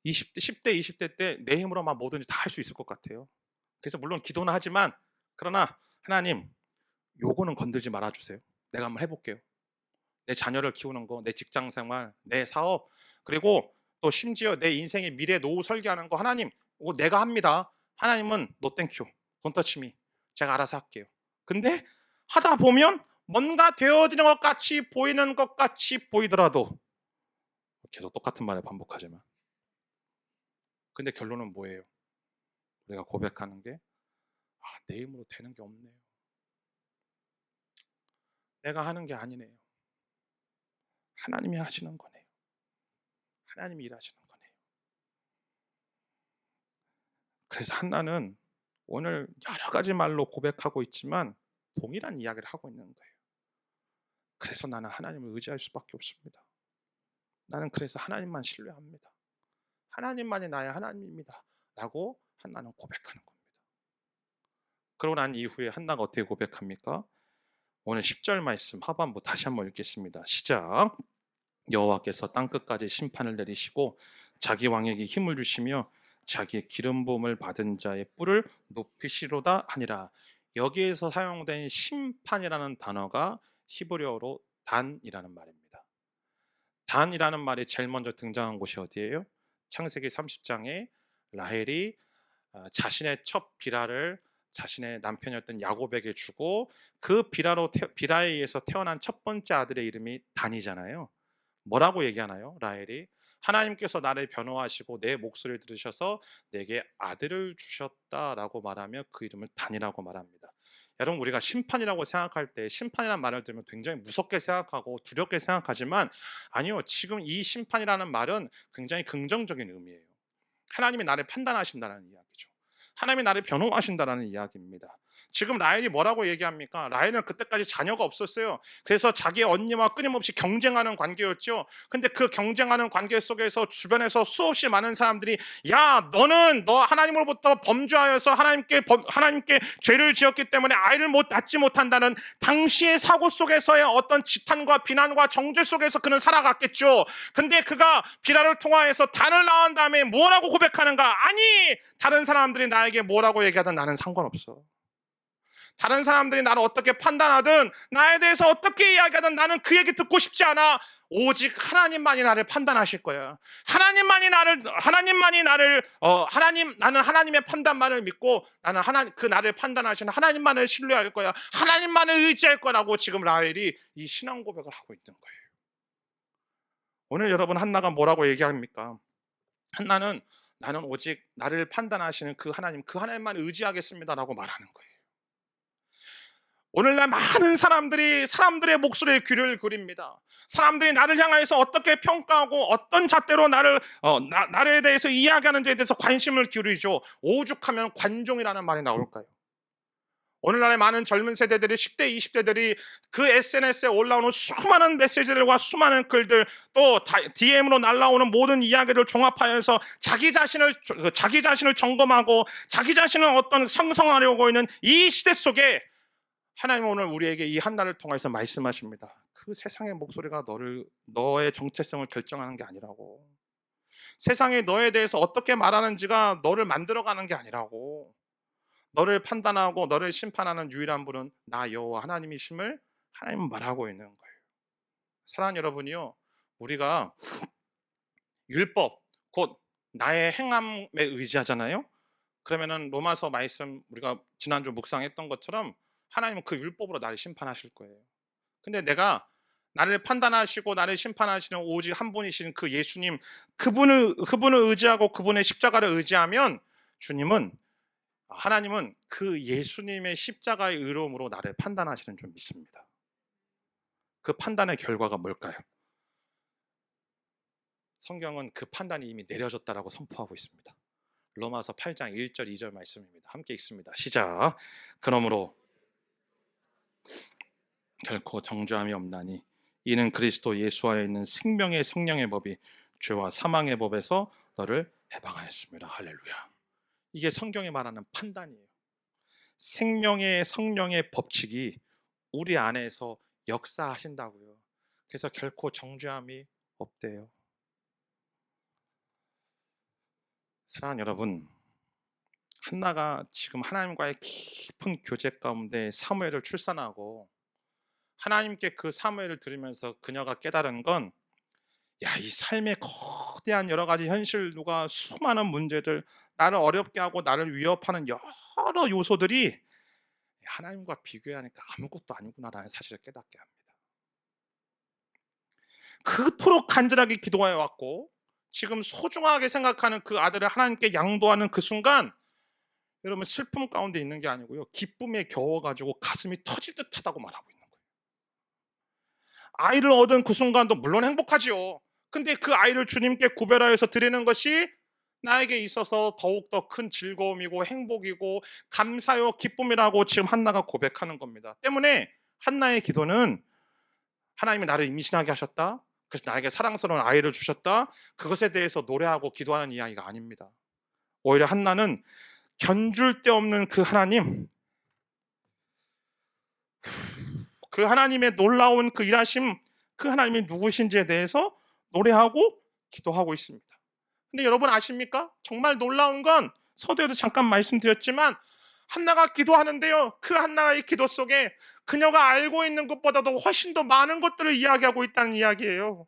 20대, 10대, 20대 때 내 힘으로 막 뭐든지 다 할 수 있을 것 같아요. 그래서 물론 기도는 하지만 그러나 하나님, 요거는 건들지 말아주세요. 내가 한번 해볼게요. 내 자녀를 키우는 거, 내 직장 생활, 내 사업, 그리고 또 심지어 내 인생의 미래 노후 설계하는 거 하나님, 이거 내가 합니다. 하나님은 no thank you, don't touch me. 제가 알아서 할게요. 근데 하다 보면 뭔가 되어지는 것 같이 보이는 것 같이 보이더라도 계속 똑같은 말을 반복하지만 근데 결론은 뭐예요? 우리가 고백하는 게 내 힘으로 되는 게 없네요. 내가 하는 게 아니네요. 하나님이 하시는 거네요. 하나님이 일하시는 거네요. 그래서 한나는 오늘 여러 가지 말로 고백하고 있지만 동일한 이야기를 하고 있는 거예요. 그래서 나는 하나님을 의지할 수밖에 없습니다. 나는 그래서 하나님만 신뢰합니다. 하나님만이 나의 하나님입니다 라고 한나는 고백하는 겁니다. 그러고 난 이후에 한나가 어떻게 고백합니까? 오늘 10절 말씀 하반부 다시 한번 읽겠습니다. 시작. 여호와께서 땅끝까지 심판을 내리시고 자기 왕에게 힘을 주시며 자기의 기름 부음을 받은 자의 뿔을 높이시로다 하니라. 여기에서 사용된 심판이라는 단어가 히브리어로 단이라는 말입니다. 단이라는 말이 제일 먼저 등장한 곳이 어디예요? 창세기 30장에 라헬이 자신의 첫 비라를 자신의 남편이었던 야곱에게 주고 그 비라에 의해서 태어난 첫 번째 아들의 이름이 단이잖아요. 뭐라고 얘기하나요? 라헬이 하나님께서 나를 변호하시고 내 목소리를 들으셔서 내게 아들을 주셨다라고 말하며 그 이름을 단이라고 말합니다. 여러분, 우리가 심판이라고 생각할 때 심판이라는 말을 들으면 굉장히 무섭게 생각하고 두렵게 생각하지만 아니요, 지금 이 심판이라는 말은 굉장히 긍정적인 의미예요. 하나님이 나를 판단하신다는 이야기죠. 하나님이 나를 변호하신다는 이야기입니다. 지금 라헬이 뭐라고 얘기합니까? 라헬은 그때까지 자녀가 없었어요. 그래서 자기 언니와 끊임없이 경쟁하는 관계였죠. 근데 그 경쟁하는 관계 속에서 주변에서 수없이 많은 사람들이 야, 너 하나님으로부터 범죄하여서 하나님께 죄를 지었기 때문에 아이를 낳지 못한다는 당시의 사고 속에서의 어떤 지탄과 비난과 정죄 속에서 그는 살아갔겠죠. 근데 그가 비라를 통하여서 단을 낳은 다음에 뭐라고 고백하는가? 아니, 다른 사람들이 나에게 뭐라고 얘기하든 나는 상관없어. 다른 사람들이 나를 어떻게 판단하든 나에 대해서 어떻게 이야기하든 나는 그 얘기 듣고 싶지 않아. 오직 하나님만이 나를 판단하실 거야. 나는 하나님의 판단만을 믿고 나는 나를 판단하시는 하나님만을 신뢰할 거야. 하나님만을 의지할 거라고 지금 라헬이 이 신앙 고백을 하고 있는 거예요. 오늘 여러분, 한나가 뭐라고 얘기합니까? 한나는 나는 오직 나를 판단하시는 그 하나님만 의지하겠습니다라고 말하는 거예요. 오늘날 많은 사람들의 목소리에 귀를 기울입니다. 사람들이 나를 향해서 어떻게 평가하고 어떤 잣대로 나에 대해서 이야기하는 데에 대해서 관심을 기울이죠. 오죽하면 관종이라는 말이 나올까요? 오늘날의 많은 젊은 세대들이 10대, 20대들이 그 SNS에 올라오는 수많은 메시지들과 수많은 글들, 또 DM으로 날라오는 모든 이야기를 종합하여서 자기 자신을 점검하고 자기 자신을 어떤 상성하려고 하는 이 시대 속에 하나님은 오늘 우리에게 이 한나를 통해서 말씀하십니다. 그 세상의 목소리가 너의 정체성을 결정하는 게 아니라고. 세상이 너에 대해서 어떻게 말하는지가 너를 만들어가는 게 아니라고. 너를 판단하고 너를 심판하는 유일한 분은 나 여호와 하나님이심을 하나님은 말하고 있는 거예요. 사랑하는 여러분이요, 우리가 율법, 곧 나의 행함에 의지하잖아요. 그러면은 로마서 말씀 우리가 지난주 묵상했던 것처럼 하나님은 그 율법으로 나를 심판하실 거예요. 근데 내가 나를 판단하시고 나를 심판하시는 오직 한 분이신 그 예수님, 그분을 의지하고 그분의 십자가를 의지하면 하나님은 그 예수님의 십자가의 의로움으로 나를 판단하시는 줄 믿습니다. 그 판단의 결과가 뭘까요? 성경은 그 판단이 이미 내려졌다라고 선포하고 있습니다. 로마서 8장 1절 2절 말씀입니다. 함께 읽습니다. 시작. 그러므로 결코 정죄함이 없나니 이는 그리스도 예수 안에 있는 생명의 성령의 법이 죄와 사망의 법에서 너를 해방하였습니다. 할렐루야. 이게 성경이 말하는 판단이에요. 생명의 성령의 법칙이 우리 안에서 역사하신다고요. 그래서 결코 정죄함이 없대요. 사랑하는 여러분, 한나가 지금 하나님과의 깊은 교제 가운데 사무엘을 출산하고 하나님께 그 사무엘을 들으면서 그녀가 깨달은 건 이 삶의 거대한 여러 가지 현실과 수많은 문제들, 나를 어렵게 하고 나를 위협하는 여러 요소들이 하나님과 비교하니까 아무것도 아니구나라는 사실을 깨닫게 합니다. 그토록 간절하게 기도해 왔고 지금 소중하게 생각하는 그 아들을 하나님께 양도하는 그 순간, 여러분, 슬픔 가운데 있는 게 아니고요, 기쁨에 겨워가지고 가슴이 터질 듯하다고 말하고 있는 거예요. 아이를 얻은 그 순간도 물론 행복하지요. 근데 그 아이를 주님께 구별하여서 드리는 것이 나에게 있어서 더욱더 큰 즐거움이고 행복이고 감사요 기쁨이라고 지금 한나가 고백하는 겁니다. 때문에 한나의 기도는 하나님이 나를 임신하게 하셨다, 그래서 나에게 사랑스러운 아이를 주셨다, 그것에 대해서 노래하고 기도하는 이야기가 아닙니다. 오히려 한나는 견줄 데 없는 그 하나님, 그 하나님의 놀라운 그 일하심, 그 하나님이 누구신지에 대해서 노래하고 기도하고 있습니다. 근데 여러분 아십니까? 정말 놀라운 건 서두에도 잠깐 말씀드렸지만 한나가 기도하는데요, 그 한나의 기도 속에 그녀가 알고 있는 것보다도 훨씬 더 많은 것들을 이야기하고 있다는 이야기예요.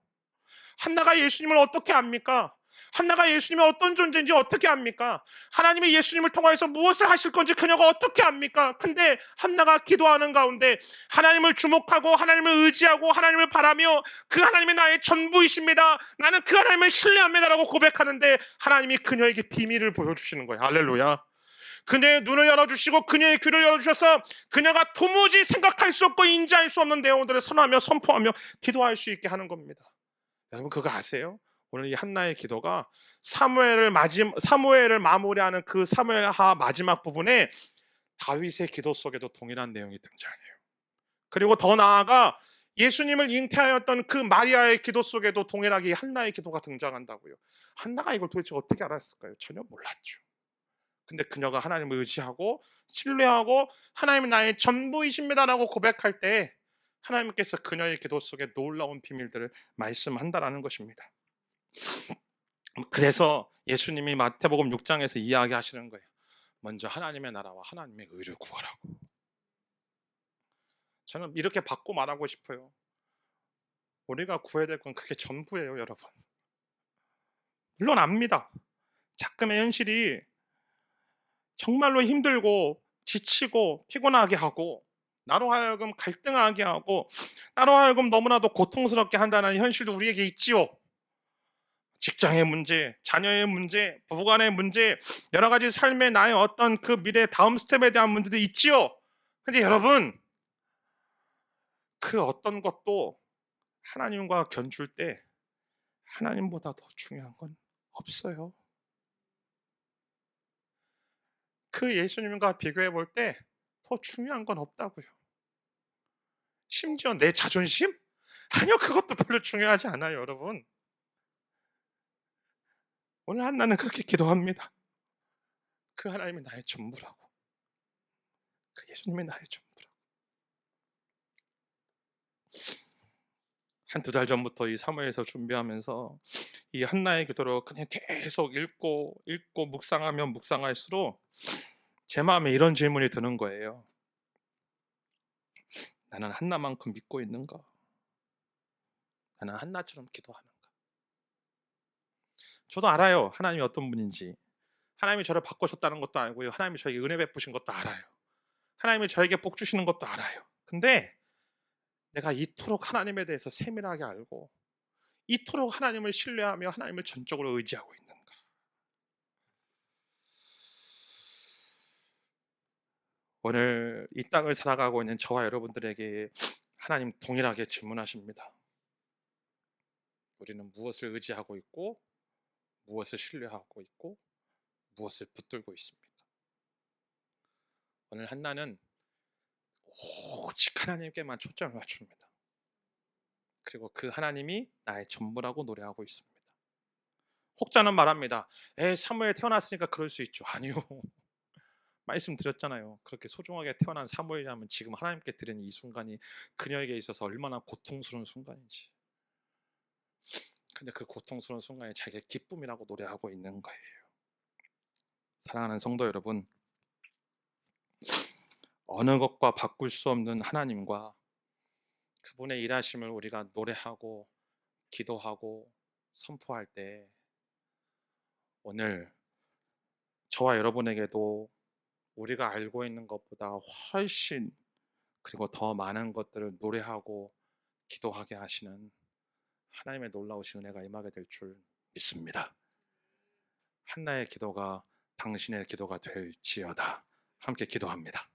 한나가 예수님을 어떻게 압니까? 한나가 예수님이 어떤 존재인지 어떻게 압니까? 하나님이 예수님을 통해서 무엇을 하실 건지 그녀가 어떻게 압니까? 근데 한나가 기도하는 가운데 하나님을 주목하고 하나님을 의지하고 하나님을 바라며 그 하나님이 나의 전부이십니다, 나는 그 하나님을 신뢰합니다라고 고백하는데 하나님이 그녀에게 비밀을 보여주시는 거예요. 할렐루야. 그녀의 눈을 열어주시고 그녀의 귀를 열어주셔서 그녀가 도무지 생각할 수 없고 인지할 수 없는 내용들을 선하며 선포하며 기도할 수 있게 하는 겁니다. 여러분 그거 아세요? 오늘 이 한나의 기도가 사무엘을 마무리하는 그 사무엘하 마지막 부분에 다윗의 기도 속에도 동일한 내용이 등장해요. 그리고 더 나아가 예수님을 잉태하였던 그 마리아의 기도 속에도 동일하게 한나의 기도가 등장한다고요. 한나가 이걸 도대체 어떻게 알았을까요? 전혀 몰랐죠. 근데 그녀가 하나님을 의지하고 신뢰하고 하나님이 나의 전부이십니다라고 고백할 때 하나님께서 그녀의 기도 속에 놀라운 비밀들을 말씀한다라는 것입니다. 그래서 예수님이 마태복음 6장에서 이야기하시는 거예요. 먼저 하나님의 나라와 하나님의 의를 구하라고. 저는 이렇게 바꿔 말하고 싶어요. 우리가 구해야 될 건 그게 전부예요, 여러분. 물론 압니다. 자금의 현실이 정말로 힘들고 지치고 피곤하게 하고 나로 하여금 갈등하게 하고 나로 하여금 너무나도 고통스럽게 한다는 현실도 우리에게 있지요. 직장의 문제, 자녀의 문제, 부부간의 문제, 여러 가지 삶의 나의 어떤 그 미래 다음 스텝에 대한 문제도 있지요. 근데 여러분, 그 어떤 것도 하나님과 견줄 때 하나님보다 더 중요한 건 없어요. 그 예수님과 비교해 볼 때 더 중요한 건 없다고요. 심지어 내 자존심? 아니요, 그것도 별로 중요하지 않아요, 여러분. 오늘 한나는 그렇게 기도합니다. 그 하나님이 나의 전부라고. 그 예수님이 나의 전부라고. 한 두 달 전부터 이 사무엘서 준비하면서 이 한나의 기도를 그냥 계속 읽고 묵상하면 묵상할수록 제 마음에 이런 질문이 드는 거예요. 나는 한나만큼 믿고 있는가? 나는 한나처럼 기도하는가? 저도 알아요, 하나님이 어떤 분인지. 하나님이 저를 바꾸셨다는 것도 알고요, 하나님이 저에게 은혜 베푸신 것도 알아요. 하나님이 저에게 복 주시는 것도 알아요. 근데 내가 이토록 하나님에 대해서 세밀하게 알고 이토록 하나님을 신뢰하며 하나님을 전적으로 의지하고 있는가? 오늘 이 땅을 살아가고 있는 저와 여러분들에게 하나님 동일하게 질문하십니다. 우리는 무엇을 의지하고 있고 무엇을 신뢰하고 있고 무엇을 붙들고 있습니까? 오늘 한나는 오직 하나님께만 초점을 맞춥니다. 그리고 그 하나님이 나의 전부라고 노래하고 있습니다. 혹자는 말합니다. 사무엘 태어났으니까 그럴 수 있죠. 아니요. 말씀드렸잖아요. 그렇게 소중하게 태어난 사무엘이라면 지금 하나님께 드리는 이 순간이 그녀에게 있어서 얼마나 고통스러운 순간인지. 근데 그 고통스러운 순간에 자기의 기쁨이라고 노래하고 있는 거예요. 사랑하는 성도 여러분, 어느 것과 바꿀 수 없는 하나님과 그분의 일하심을 우리가 노래하고 기도하고 선포할 때 오늘 저와 여러분에게도 우리가 알고 있는 것보다 훨씬 그리고 더 많은 것들을 노래하고 기도하게 하시는 하나님의 놀라우신 은혜가 임하게 될 줄 믿습니다. 한나의 기도가 당신의 기도가 될지어다. 함께 기도합니다.